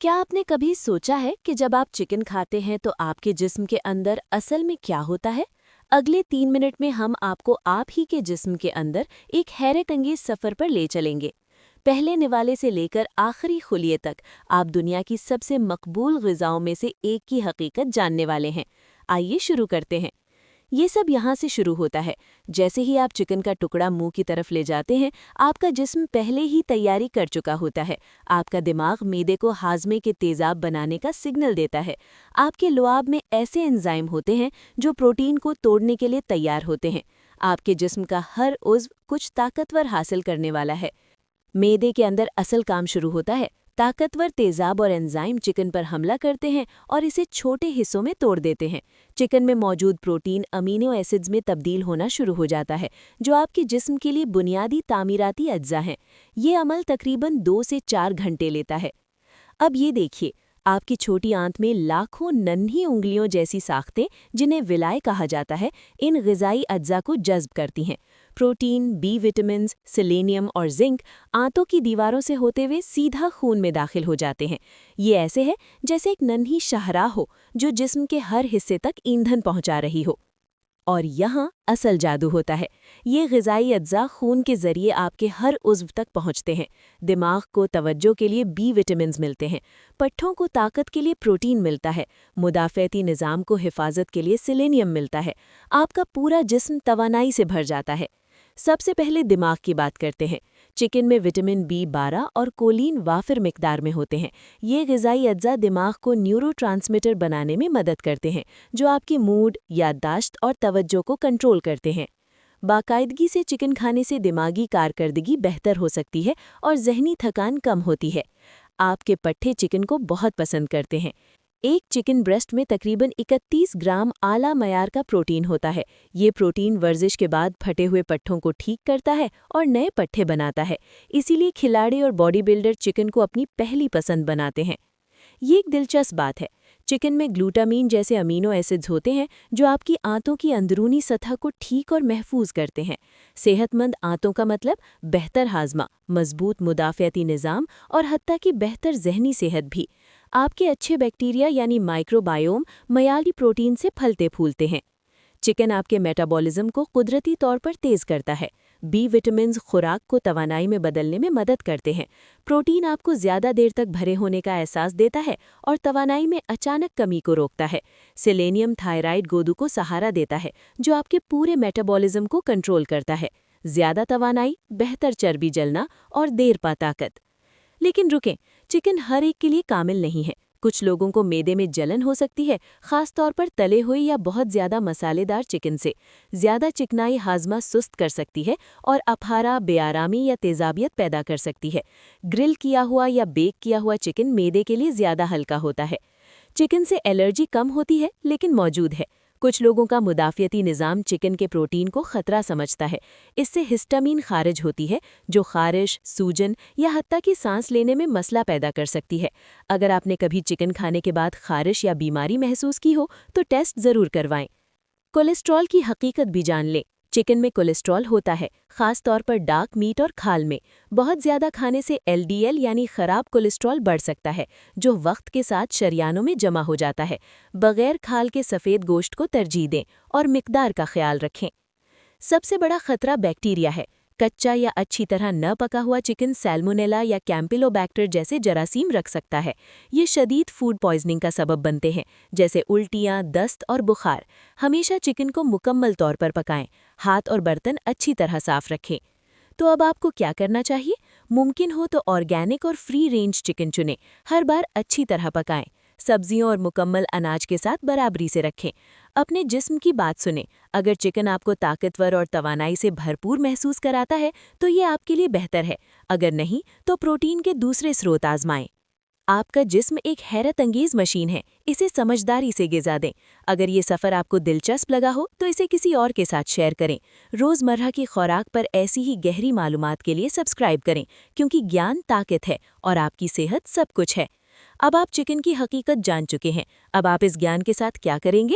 क्या आपने कभी सोचा है कि जब आप चिकन खाते हैं तो आपके जिस्म के अंदर असल में क्या होता है? अगले 3 मिनट में हम आपको आप ही के जिस्म के अंदर एक हैरत अंगेज सफ़र पर ले चलेंगे। पहले निवाले से लेकर आखिरी खुलिये तक आप दुनिया की सबसे मकबूल ग़िज़ाओं में से एक की हकीकत जानने वाले हैं। आइए शुरू करते हैं। ये सब यहाँ से शुरू होता है। जैसे ही आप चिकन का टुकड़ा मुंह की तरफ ले जाते हैं, आपका जिस्म पहले ही तैयारी कर चुका होता है। आपका दिमाग मैदे को हाजमे के तेज़ाब बनाने का सिग्नल देता है। आपके लुआब में ऐसे एंजाइम होते हैं जो प्रोटीन को तोड़ने के लिए तैयार होते हैं। आपके जिस्म का हर उज़्व कुछ ताकतवर हासिल करने वाला है। मैदे के अंदर असल काम शुरू होता है। ताकतवर तेज़ाब और एंजाइम चिकन पर हमला करते हैं और इसे छोटे हिस्सों में तोड़ देते हैं। चिकन में मौजूद प्रोटीन अमीनो एसिड्स में तब्दील होना शुरू हो जाता है, जो आपके जिस्म के लिए बुनियादी तामीराती अज्जा हैं। ये अमल तकरीबन 2 से 4 घंटे लेता है। अब ये देखिए, आपकी छोटी आंत में लाखों नन्ही उंगलियों जैसी साख्तें, जिन्हें विलाय कहा जाता है, इन ग़िज़ाई अज्जा को जज़्ब करती हैं। प्रोटीन, बी विटामिन्स, सेलेनियम और जिंक आंतों की दीवारों से होते हुए सीधा खून में दाखिल हो जाते हैं। ये ऐसे है जैसे एक नन्ही शाहराह हो जो जिस्म के हर हिस्से तक ईंधन पहुंचा रही हो। और यहाँ असल जादू होता है। ये ग़िज़ाई अज्जा खून के ज़रिए आपके हर उज़्व तक पहुँचते हैं। दिमाग को तवज्जो के लिए बी विटामिन्स मिलते हैं, पट्ठों को ताकत के लिए प्रोटीन मिलता है, मुदाफ़ती निज़ाम को हिफाजत के लिए सेलेनियम मिलता है। आपका पूरा जिस्म तवानाई से भर जाता है। सबसे पहले दिमाग की बात करते हैं। चिकन में विटामिन B12 और कोलिन वाफिर मिकदार में होते हैं। ये ग़िज़ाई अज्जा दिमाग को न्यूरोट्रांसमीटर बनाने में मदद करते हैं, जो आपकी मूड, याददाश्त और तवज्जो को कंट्रोल करते हैं। बाकायदगी से चिकन खाने से दिमागी कारकर्दगी बेहतर हो सकती है और ज़हनी थकान कम होती है। आपके पट्ठे चिकन को बहुत पसंद करते हैं। एक चिकन ब्रेस्ट में तकरीबन 31 ग्राम आला मयार का प्रोटीन होता है। ये प्रोटीन वर्जिश के बाद फटे हुए पट्ठों को ठीक करता है और नए पट्ठे बनाता है। इसीलिए खिलाड़ी और बॉडी बिल्डर चिकन को अपनी पहली पसंद बनाते हैं। ये एक दिलचस्प बात है। चिकन में ग्लूटामीन जैसे अमीनो एसिड्स होते हैं जो आपकी आंतों की अंदरूनी सतह को ठीक और महफूज करते हैं। सेहतमंद आंतों का मतलब बेहतर हाजमा, मजबूत मुदाफ़ती निज़ाम और हत्ता की बेहतर ज़हनी सेहत भी। आपके अच्छे बैक्टीरिया यानी माइक्रोबायोम मयाली प्रोटीन से फलते फूलते हैं। चिकन आपके मेटाबॉलिज्म को कुदरती तौर पर तेज़ करता है। बी विटामिन्स खुराक को तवानाई में बदलने में मदद करते हैं। प्रोटीन आपको ज़्यादा देर तक भरे होने का एहसास देता है और तवानाई में अचानक कमी को रोकता है। सेलेनियम थायराइड गोदू को सहारा देता है, जो आपके पूरे मेटाबॉलिज्म को कंट्रोल करता है। ज़्यादा तवानाई, बेहतर चर्बी जलना और देर पा ताकत। लेकिन रुकें, चिकन हर एक के लिए कामिल नहीं है। कुछ लोगों को मैदे में जलन हो सकती है, खास तौर पर तले हुए या बहुत ज़्यादा मसालेदार चिकन से। ज़्यादा चिकनाई हाजमा सुस्त कर सकती है और अफारा, बेआरामी या तेज़ाबियत पैदा कर सकती है। ग्रिल किया हुआ या बेक किया हुआ चिकन मैदे के लिए ज़्यादा हल्का होता है। चिकन से एलर्जी कम होती है, लेकिन मौजूद है। कुछ लोगों का मुदाफ़ती निज़ाम चिकन के प्रोटीन को ख़तरा समझता है। इससे हिस्टामीन खारिज होती है, जो ख़ारिश, सूजन या हत्ता की सांस लेने में मसला पैदा कर सकती है। अगर आपने कभी चिकन खाने के बाद ख़ारिश या बीमारी महसूस की हो, तो टेस्ट ज़रूर करवाएं। कोलेस्ट्रॉल की हकीकत भी जान लें। चिकन में कोलेस्ट्रॉल होता है, खास तौर पर डार्क मीट और खाल में। बहुत ज़्यादा खाने से LDL यानी ख़राब कोलेस्ट्रॉल बढ़ सकता है, जो वक्त के साथ शरियानों में जमा हो जाता है। बग़ैर खाल के सफ़ेद गोश्त को तरजीह दें और मिकदार का ख्याल रखें। सबसे बड़ा खतरा बैक्टीरिया है। कच्चा या अच्छी तरह न पका हुआ चिकन सैल्मोनेला या कैम्पिलोबैक्टर जैसे जरासीम रख सकता है। ये शदीद फूड पॉइजनिंग का सबब बनते हैं, जैसे उल्टियाँ, दस्त और बुखार। हमेशा चिकन को मुकम्मल तौर पर पकाएं। हाथ और बर्तन अच्छी तरह साफ रखें। तो अब आपको क्या करना चाहिए? मुमकिन हो तो ऑर्गेनिक और फ्री रेंज चिकन चुनें। हर बार अच्छी तरह पकाएं। सब्जियों और मुकम्मल अनाज के साथ बराबरी से रखें। अपने जिस्म की बात सुनें। अगर चिकन आपको ताकतवर और तवानाई से भरपूर महसूस कराता है, तो ये आपके लिए बेहतर है। अगर नहीं, तो प्रोटीन के दूसरे स्रोत आजमाएं। आपका जिस्म एक हैरत अंगेज मशीन है, इसे समझदारी से ग़िज़ा दें। अगर ये सफ़र आपको दिलचस्प लगा हो, तो इसे किसी और के साथ शेयर करें। रोज़मर्रा की खुराक पर ऐसी ही गहरी मालूमात के लिए सब्सक्राइब करें, क्योंकि ज्ञान ताकत है और आपकी सेहत सब कुछ है। अब आप चिकन की हकीकत जान चुके हैं। अब आप इस ज्ञान के साथ क्या करेंगे?